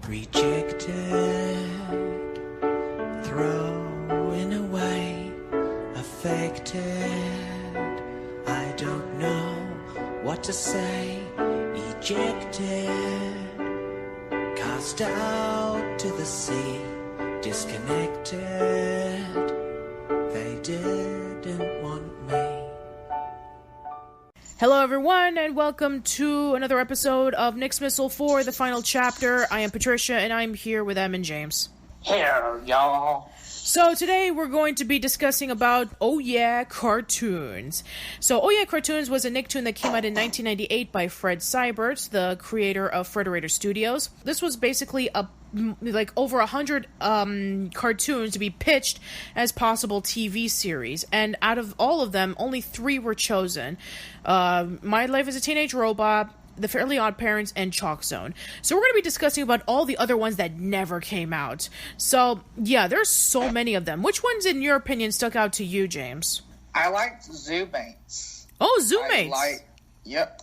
Rejected, throwing away, affected. I don't know what to say. Ejected, cast out to the sea, disconnected. They didn't want me. Hello everyone, and welcome to another episode of Nicksmissal IV, the final chapter. I am Patricia, and I'm here with Em and James. Here, y'all. So today we're going to be discussing about Oh Yeah Cartoons. So Oh Yeah Cartoons was a Nicktoon that came out in 1998 by Fred Seibert, the creator of Frederator Studios. This was basically over 100 cartoons to be pitched as possible TV series, and out of all of them, only 3 were chosen. My Life as a Teenage Robot, The Fairly Odd Parents, and Chalk Zone. So we're going to be discussing about all the other ones that never came out. So, yeah, there's so many of them. Which ones, in your opinion, stuck out to you, James? I liked Zoomates. Oh, Zoomates! Yep,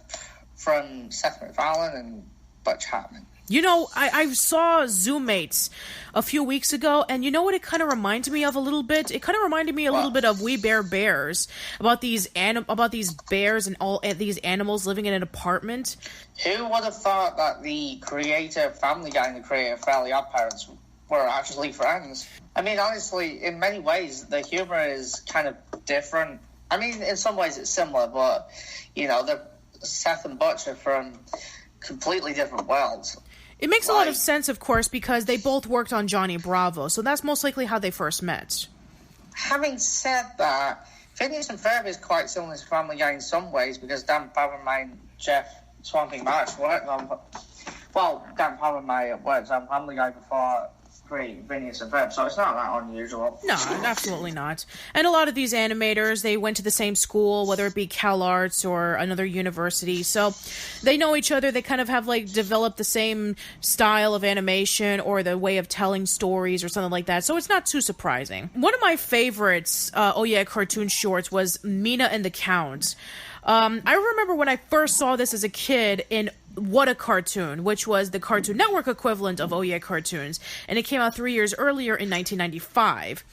from Seth MacFarlane and Butch Hartman. You know, I saw Zoomates a few weeks ago, and you know what it kind of reminded me of a little bit? It kind of reminded me a little bit of We Bare Bears, about these bears and all these animals living in an apartment. Who would have thought that the creator of Family Guy and the creator of Fairly Odd Parents were actually friends? I mean, honestly, in many ways, the humor is kind of different. I mean, in some ways it's similar, but, you know, Seth and Butch are from completely different worlds. It makes a lot of sense, of course, because they both worked on Johnny Bravo, so that's most likely how they first met. Having said that, Phineas and Ferb is quite similar to Family Guy in some ways, because Dan Powerman and Jeff Swamping Marsh worked on... Well, Dan Powerman worked on Family Guy before Phineas and Ferb, so it's not that unusual. No, absolutely not. And a lot of these animators, they went to the same school, whether it be CalArts or another university, so they know each other. They kind of have, developed the same style of animation or the way of telling stories or something like that, so it's not too surprising. One of my favorites, Oh Yeah Cartoon shorts, was Mina and the Count. I remember when I first saw this as a kid in What a Cartoon, which was the Cartoon Network equivalent of Oh Yeah Cartoons, and it came out 3 years earlier in 1995.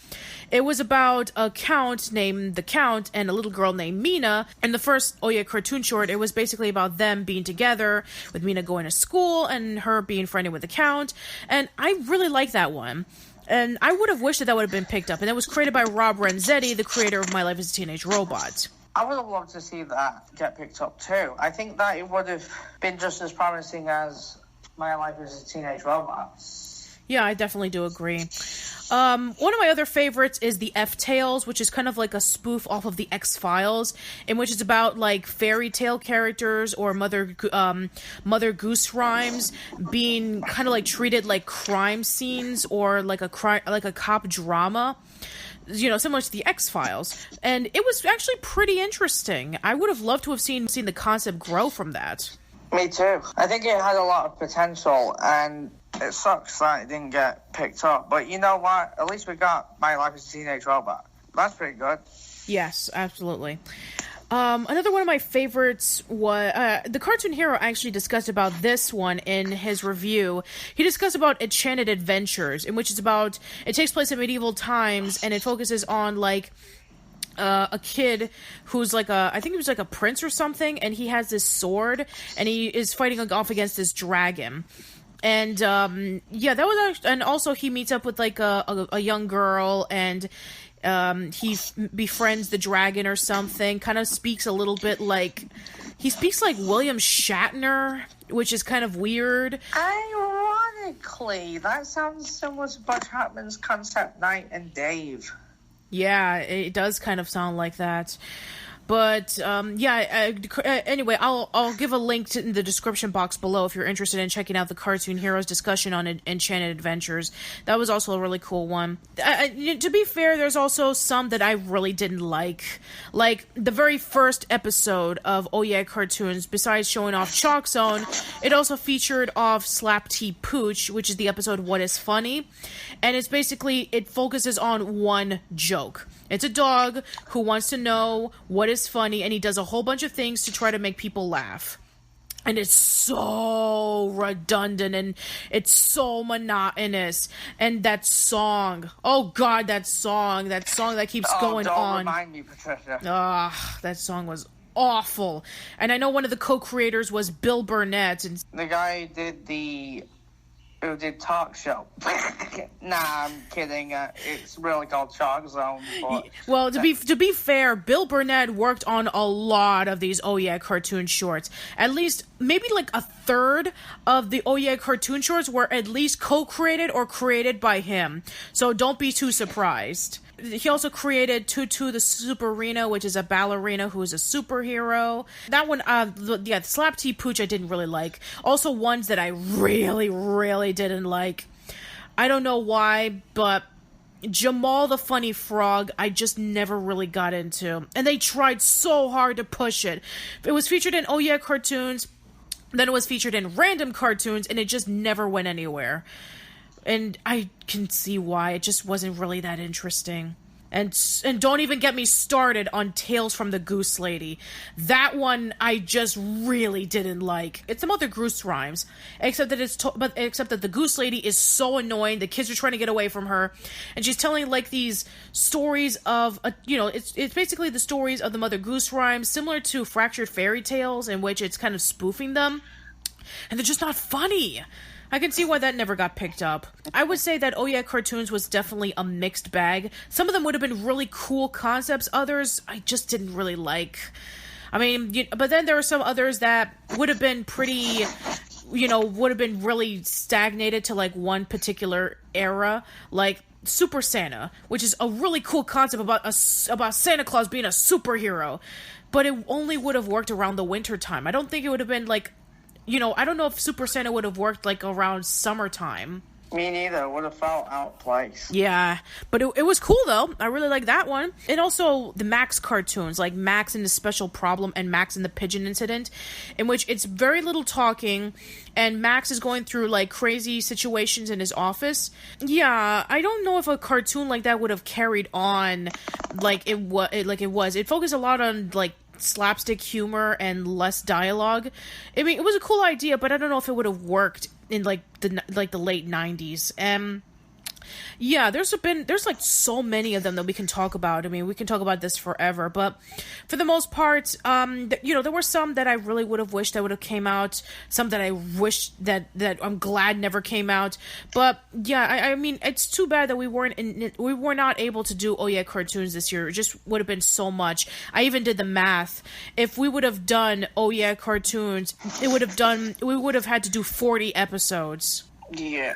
It was about a count named the Count and a little girl named Mina. And the first Oh Yeah Cartoon short, it was basically about them being together, with Mina going to school and her being friendly with the Count, and I really liked that one. And I would have wished that would have been picked up, and it was created by Rob Renzetti, the creator of My Life as a Teenage Robot. I would have loved to see that get picked up too. I think that it would have been just as promising as My Life as a Teenage Robot. Yeah, I definitely do agree. One of my other favorites is the F-Tales, which is kind of like a spoof off of the X-Files, in which it's about fairy tale characters or Mother Goose rhymes being kind of treated like crime scenes or a cop drama. You know, similar to the X-Files. And it was actually pretty interesting. I would have loved to have seen the concept grow from that. Me too. I think it had a lot of potential, and it sucks that it didn't get picked up. But you know what? At least we got My Life as a Teenage Robot. That's pretty good. Yes, absolutely. Another one of my favorites was the Cartoon Hero actually discussed about this one in his review. He discussed about Enchanted Adventures, in which it takes place in medieval times, and it focuses on a kid who's I think he was a prince or something, and he has this sword, and he is fighting off against this dragon. And that was actually, and also he meets up with a young girl, and he befriends the dragon or something. Kind of speaks a little bit he speaks like William Shatner, which is kind of weird. Ironically, that sounds similar to Butch Hartman's Concept Night and Dave. Yeah, it does kind of sound like that. But, anyway, I'll give a link in the description box below if you're interested in checking out the Cartoon Heroes discussion on Enchanted Adventures. That was also a really cool one. To be fair, there's also some that I really didn't like. Like, the very first episode of Oh Yeah Cartoons, besides showing off Chalk Zone, it also featured off Slap T Pooch, which is the episode What is Funny. And it's basically, it focuses on one joke. It's a dog who wants to know what is funny, and he does a whole bunch of things to try to make people laugh. And it's so redundant and it's so monotonous. And that song, oh God, that song that keeps going don't on. Remind me, Patricia. That song was awful. And I know one of the co-creators was Bill Burnett. And The guy who did Talk Show. Nah, I'm kidding. It's really called Chalk Zone. But... Well, to be fair, Bill Burnett worked on a lot of these Oh Yeah cartoon shorts. At least, maybe like a third of the Oh Yeah cartoon shorts were at least co-created or created by him. So don't be too surprised. He also created Tutu the Superina, which is a ballerina who is a superhero. That one, Slap Tea Pooch I didn't really like. Also ones that I really, really didn't like. I don't know why, but Jamal the Funny Frog, I just never really got into. And they tried so hard to push it. It was featured in Oh Yeah cartoons, then it was featured in random cartoons, and it just never went anywhere. And I can see why. It just wasn't really that interesting. And don't even get me started on Tales from the Goose Lady. That one I just really didn't like. It's some other Goose rhymes, except that the Goose Lady is so annoying. The kids are trying to get away from her, and she's telling like these stories of it's basically the stories of the Mother Goose rhymes, similar to Fractured Fairy Tales, in which it's kind of spoofing them, and they're just not funny. I can see why that never got picked up. I would say that Oh Yeah cartoons was definitely a mixed bag. Some of them would have been really cool concepts. Others, I just didn't really like. I mean, but then there are some others that would have been pretty, would have been really stagnated to like one particular era. Like Super Santa, which is a really cool concept about Santa Claus being a superhero. But it only would have worked around the winter time. I don't think it would have been like... I don't know if Super Santa would have worked, like, around summertime. Me neither. It would have felt out of place. Yeah, but it was cool, though. I really like that one. And also the Max cartoons, like Max and the Special Problem and Max and the Pigeon Incident, in which it's very little talking, and Max is going through, like, crazy situations in his office. Yeah, I don't know if a cartoon like that would have carried on like it was. It focused a lot on, like, slapstick humor and less dialogue. I mean, it was a cool idea, but I don't know if it would have worked in the late 90s. Yeah, there's like so many of them that we can talk about. I mean, we can talk about this forever, but for the most part, there were some that I really would have wished that would have came out, some that I wish that I'm glad never came out. But yeah, I mean, it's too bad that we were not able to do Oh Yeah cartoons this year. It just would have been so much. I even did the math. If we would have done Oh Yeah cartoons, we would have had to do 40 episodes. Yeah.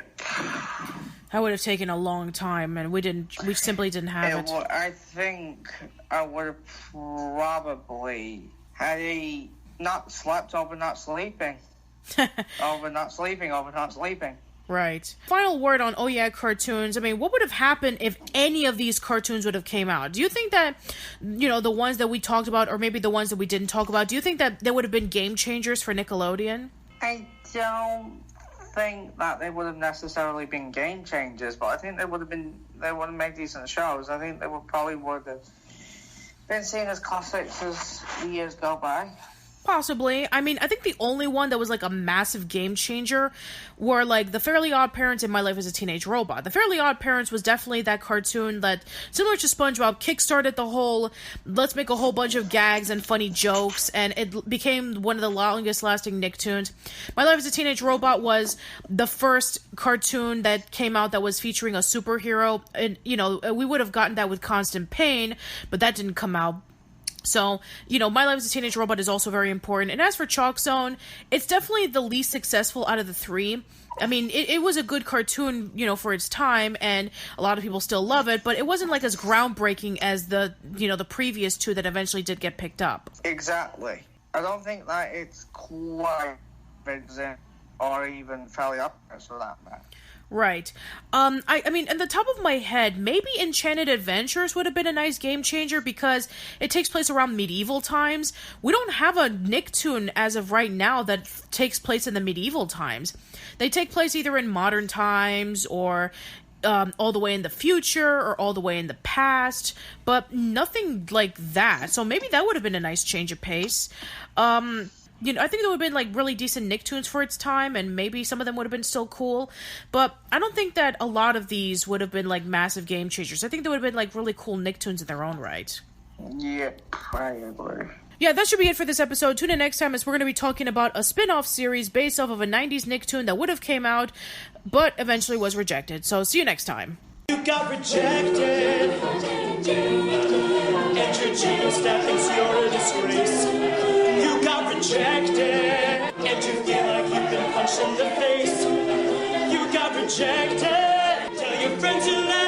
That would have taken a long time, and we simply didn't have it. I think I would have probably had a not slept over not sleeping. Over not sleeping. Right. Final word on Oh Yeah cartoons. I mean, what would have happened if any of these cartoons would have came out? Do you think that, the ones that we talked about, or maybe the ones that we didn't talk about, do you think that they would have been game changers for Nickelodeon? I don't think that they would have necessarily been game changers, but I think they would have made decent shows. I think they would have been seen as classics as the years go by. Possibly. I mean, I think the only one that was like a massive game changer were like The Fairly Odd Parents and My Life as a Teenage Robot. The Fairly Odd Parents was definitely that cartoon that, similar to SpongeBob, kickstarted the whole let's make a whole bunch of gags and funny jokes, and it became one of the longest lasting Nicktoons. My Life as a Teenage Robot was the first cartoon that came out that was featuring a superhero, and we would have gotten that with Constant Pain, but that didn't come out. So, My Life as a Teenage Robot is also very important. And as for Chalk Zone, it's definitely the least successful out of the three. I mean, it was a good cartoon, for its time, and a lot of people still love it, but it wasn't like as groundbreaking as the previous two that eventually did get picked up. Exactly. I don't think that it's quite or even Fairly Odd Parents for that matter. Right. I mean, in the top of my head, maybe Enchanted Adventures would have been a nice game changer because it takes place around medieval times. We don't have a Nicktoon as of right now that takes place in the medieval times. They take place either in modern times or all the way in the future or all the way in the past, but nothing like that. So maybe that would have been a nice change of pace. I think there would have been like really decent Nicktoons for its time, and maybe some of them would have been still cool. But I don't think that a lot of these would have been like massive game changers. I think they would have been like really cool Nicktoons in their own right. Yeah, I agree. Yeah, that should be it for this episode. Tune in next time as we're going to be talking about a spin-off series based off of a 90s Nicktoon that would have came out, but eventually was rejected. So see you next time. You got rejected, and your genius that thinks you're a disgrace. You got rejected, and you feel like you've been punched in the face. You got rejected, tell your friends you left.